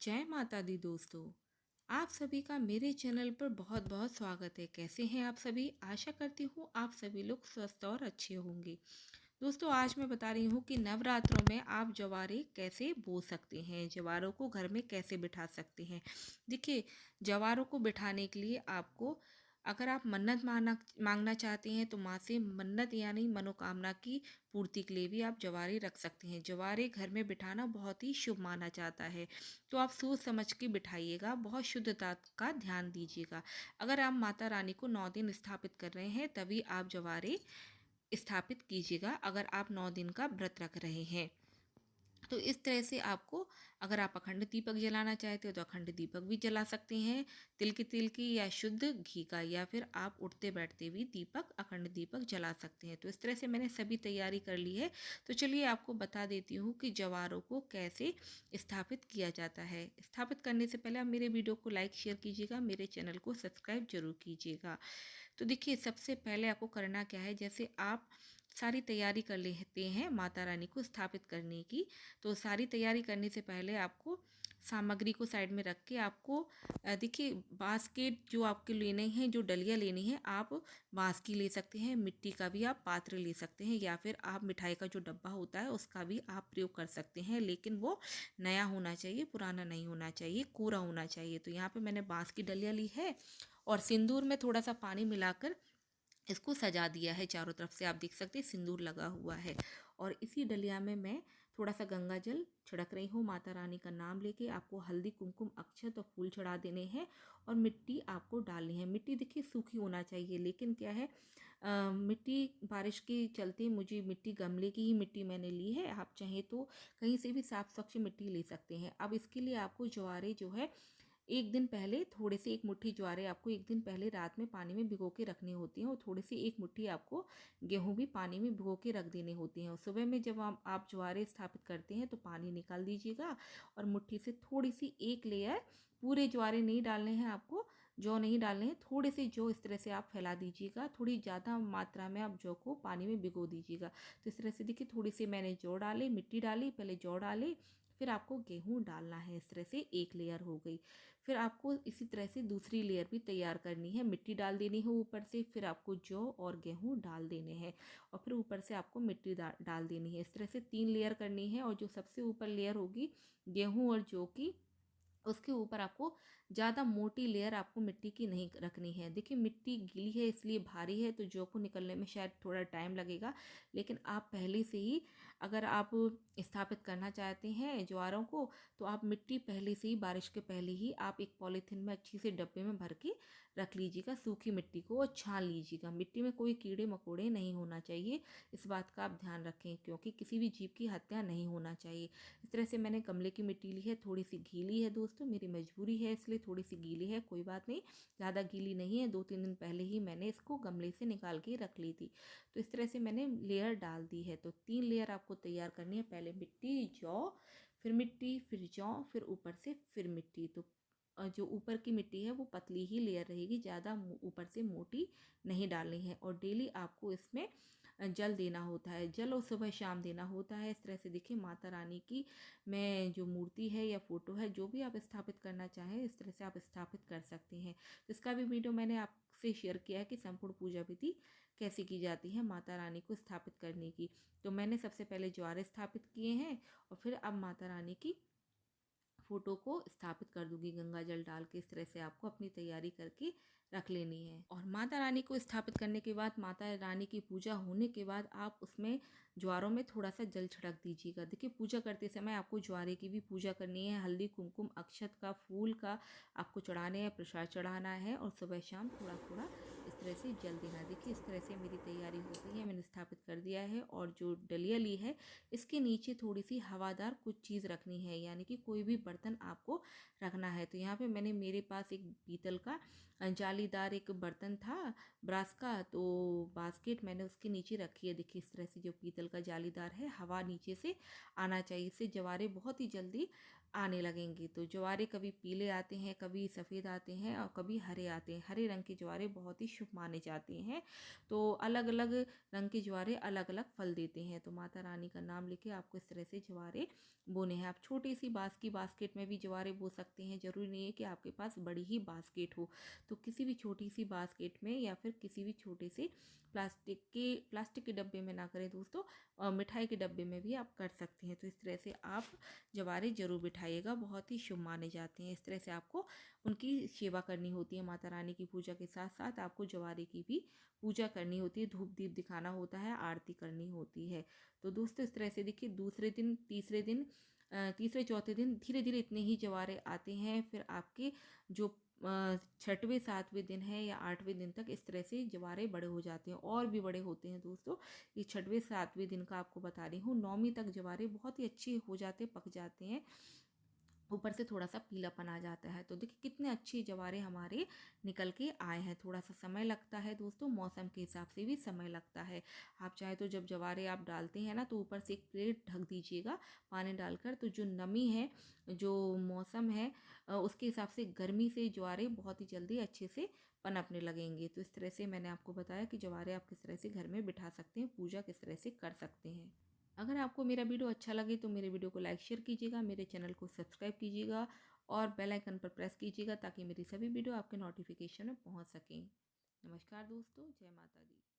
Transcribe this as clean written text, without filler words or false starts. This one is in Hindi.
जय माता दी दोस्तों। आप सभी का मेरे चैनल पर बहुत बहुत स्वागत है। कैसे हैं आप सभी? आशा करती हूँ आप सभी लोग स्वस्थ और अच्छे होंगे। दोस्तों, आज मैं बता रही हूँ कि नवरात्रों में आप जवारे कैसे बो सकते हैं, जवारों को घर में कैसे बिठा सकते हैं। देखिए, जवारों को बिठाने के लिए आपको, अगर आप मन्नत मांगना चाहते हैं तो माँ से मन्नत यानी मनोकामना की पूर्ति के लिए भी आप जवारे रख सकते हैं। जवारे घर में बिठाना बहुत ही शुभ माना जाता है, तो आप सोच समझ के बिठाइएगा, बहुत शुद्धता का ध्यान दीजिएगा। अगर आप माता रानी को 9 दिन स्थापित कर रहे हैं तभी आप जवारे स्थापित कीजिएगा, अगर आप 9 दिन का व्रत रख रहे हैं। तो इस तरह से आपको, अगर आप अखंड दीपक जलाना चाहते हो तो अखंड दीपक भी जला सकते हैं, तिल की या शुद्ध घी का, या फिर आप उठते बैठते भी दीपक, अखंड दीपक जला सकते हैं। तो इस तरह से मैंने सभी तैयारी कर ली है। तो चलिए आपको बता देती हूँ कि जवारों को कैसे स्थापित किया जाता है। स्थापित करने से पहले आप मेरे वीडियो को लाइक शेयर कीजिएगा, मेरे चैनल को सब्सक्राइब जरूर कीजिएगा। तो देखिए, सबसे पहले आपको करना क्या है, जैसे आप सारी तैयारी कर लेते हैं माता रानी को स्थापित करने की, तो सारी तैयारी करने से पहले आपको सामग्री को साइड में रख के आपको देखिए, बास्केट जो आपके लेने हैं, जो डलिया लेनी है, आप बांस की ले सकते हैं, मिट्टी का भी आप पात्र ले सकते हैं, या फिर आप मिठाई का जो डब्बा होता है उसका भी आप प्रयोग कर सकते हैं, लेकिन वो नया होना चाहिए, पुराना नहीं होना चाहिए, कोरा होना चाहिए। तो यहाँ पे मैंने बांस की डलिया ली है और सिंदूर में थोड़ा सा पानी मिलाकर इसको सजा दिया है। चारों तरफ से आप देख सकते हैं सिंदूर लगा हुआ है, और इसी डलिया में मैं थोड़ा सा गंगा जल छिड़क रही हूँ। माता रानी का नाम लेके आपको हल्दी, कुमकुम, अक्षत और फूल चढ़ा देने हैं, और मिट्टी आपको डालनी है। मिट्टी देखिए सूखी होना चाहिए, लेकिन क्या है, मिट्टी बारिश के चलते मुझे मिट्टी, गमले की ही मिट्टी मैंने ली है, आप चाहें तो कहीं से भी साफ स्वच्छ मिट्टी ले सकते हैं। अब इसके लिए आपको ज्वारे जो है, एक दिन पहले थोड़े से, एक मुट्ठी ज्वारे आपको एक दिन पहले रात में पानी में भिगो के रखनी होती हैं, और थोड़ी सी एक मुट्ठी आपको गेहूं भी पानी में भिगो के रख देने होती हैं। और सुबह में जब आप ज्वारे स्थापित करते हैं तो पानी निकाल दीजिएगा, और मुट्ठी से थोड़ी सी एक लेयर, पूरे ज्वारे नहीं डालने हैं आपको, जौ नहीं डालने हैं, थोड़े से जौ इस तरह से आप फैला दीजिएगा। थोड़ी ज़्यादा मात्रा में आप जौ को पानी में भिगो दीजिएगा। तो इस तरह से देखिए, थोड़ी सी मैंने जौ डाली, मिट्टी डाली, पहले जौ डाली, फिर आपको गेहूं डालना है। इस तरह से एक लेयर हो गई। फिर आपको इसी तरह से दूसरी लेयर भी तैयार करनी है, मिट्टी डाल देनी है ऊपर से, फिर आपको जौ और गेहूं डाल देने हैं, और फिर ऊपर से आपको मिट्टी डाल देनी है। इस तरह से 3 लेयर करनी है, और जो सबसे ऊपर लेयर होगी गेहूं और जौ की, उसके ऊपर आपको ज़्यादा मोटी लेयर आपको मिट्टी की नहीं रखनी है। देखिए, मिट्टी गीली है इसलिए भारी है, तो जौ को निकलने में शायद थोड़ा टाइम लगेगा, लेकिन आप पहले से ही, अगर आप स्थापित करना चाहते हैं ज्वारों को, तो आप मिट्टी पहले से ही, बारिश के पहले ही आप एक पॉलीथीन में अच्छी से डब्बे में भर के रख लीजिएगा, सूखी मिट्टी को, और छान लीजिएगा। मिट्टी में कोई कीड़े मकोड़े नहीं होना चाहिए, इस बात का आप ध्यान रखें, क्योंकि किसी भी जीव की हत्या नहीं होना चाहिए। इस तरह से मैंने गमले की मिट्टी ली है, थोड़ी सी गीली है दोस्तों, मेरी मजबूरी है इसलिए थोड़ी सी गीली है, कोई बात नहीं, ज़्यादा गीली नहीं है। 2-3 दिन पहले ही मैंने इसको गमले से निकाल के रख ली थी। तो इस तरह से मैंने लेयर डाल दी है। तो 3 लेयर आपको तैयार करनी है, पहले मिट्टी, जौ, फिर मिट्टी, फिर जौ, फिर ऊपर से फिर मिट्टी। तो जो ऊपर की मिट्टी है वो पतली ही लेयर रहेगी, ज़्यादा ऊपर से मोटी नहीं डालनी है। और डेली आपको इसमें जल देना होता है, जल और सुबह शाम देना होता है। इस तरह से देखिए, माता रानी की मैं जो मूर्ति है या फोटो है, जो भी आप स्थापित करना चाहें, इस तरह से आप स्थापित कर सकते हैं। तो इसका भी वीडियो मैंने आपसे शेयर किया है कि संपूर्ण पूजा विधि कैसे की जाती है माता रानी को स्थापित करने की। तो मैंने सबसे पहले ज्वारे स्थापित किए हैं, और फिर अब माता रानी की फोटो को स्थापित कर दूंगी गंगा जल डाल के। इस तरह से आपको अपनी तैयारी करके रख लेनी है। और माता रानी को स्थापित करने के बाद, माता रानी की पूजा होने के बाद, आप उसमें ज्वारों में थोड़ा सा जल छिड़क दीजिएगा। देखिए, पूजा करते समय आपको ज्वारे की भी पूजा करनी है, हल्दी, कुमकुम, अक्षत का, फूल का आपको चढ़ाने हैं, प्रसाद चढ़ाना है, और सुबह शाम थोड़ा थोड़ा इस तरह से जल देना। देखिए, इस तरह से मेरी तैयारी हो गई है, मैंने स्थापित कर दिया है। और जो डलिया ली है, इसके नीचे थोड़ी सी हवादार कुछ चीज़ रखनी है, यानी कि कोई भी बर्तन आपको रखना है। तो यहाँ पे मैंने, मेरे पास एक पीतल का जालीदार एक बर्तन था, ब्रास का, तो बास्केट मैंने उसके नीचे रखी है। देखिए, इस तरह से जो पीतल का जालीदार है, हवा नीचे से आना चाहिए, इससे जवारे बहुत ही जल्दी आने लगेंगे। तो ज्वारे कभी पीले आते हैं, कभी सफ़ेद आते हैं और कभी हरे आते हैं। हरे रंग के ज्वारे बहुत ही शुभ माने जाते हैं। तो अलग अलग रंग के ज्वारे अलग अलग फल देते हैं। तो माता रानी का नाम लेके आपको इस तरह से ज्वारे बोने हैं। आप छोटी सी बाँस की बास्केट में भी ज्वारे बो सकते हैं। ज़रूरी नहीं है कि आपके पास बड़ी ही बास्केट हो। तो किसी भी छोटी सी बास्केट में या फिर किसी भी छोटे से प्लास्टिक के डब्बे में ना करें दोस्तों, मिठाई के डब्बे में भी आप कर सकते हैं। तो इस तरह से आप जवारे ज़रूर बिठाइएगा, बहुत ही शुभ माने जाते हैं। इस तरह से आपको उनकी सेवा करनी होती है। माता रानी की पूजा के साथ साथ आपको जवारे की भी पूजा करनी होती है, धूप दीप दिखाना होता है, आरती करनी होती है। तो दोस्तों इस तरह से देखिए, दूसरे दिन तीसरे चौथे दिन धीरे धीरे इतने ही जवारे आते हैं। फिर आपके जो छठवें सातवें दिन है या आठवें दिन तक इस तरह से जवारे बड़े हो जाते हैं, और भी बड़े होते हैं दोस्तों। ये छठवें सातवें दिन का आपको बता रही हूँ। नौवीं तक जवारे बहुत ही अच्छे हो जाते, पक जाते हैं, ऊपर से थोड़ा सा पीलापन आ जाता है। तो देखिए कितने अच्छे जवारे हमारे निकल के आए हैं। थोड़ा सा समय लगता है दोस्तों, मौसम के हिसाब से भी समय लगता है। आप चाहे तो जब जवारे आप डालते हैं ना, तो ऊपर से एक प्लेट ढक दीजिएगा पानी डालकर। तो जो नमी है, जो मौसम है, उसके हिसाब से गर्मी से ज्वारे बहुत ही जल्दी अच्छे से पनपने लगेंगे। तो इस तरह से मैंने आपको बताया कि ज्वारे आप किस तरह से घर में बिठा सकते हैं, पूजा किस तरह से कर सकते हैं। अगर आपको मेरा वीडियो अच्छा लगे तो मेरे वीडियो को लाइक शेयर कीजिएगा, मेरे चैनल को सब्सक्राइब कीजिएगा और बेल आइकन पर प्रेस कीजिएगा ताकि मेरी सभी वीडियो आपके नोटिफिकेशन में पहुंच सकें। नमस्कार दोस्तों, जय माता दी।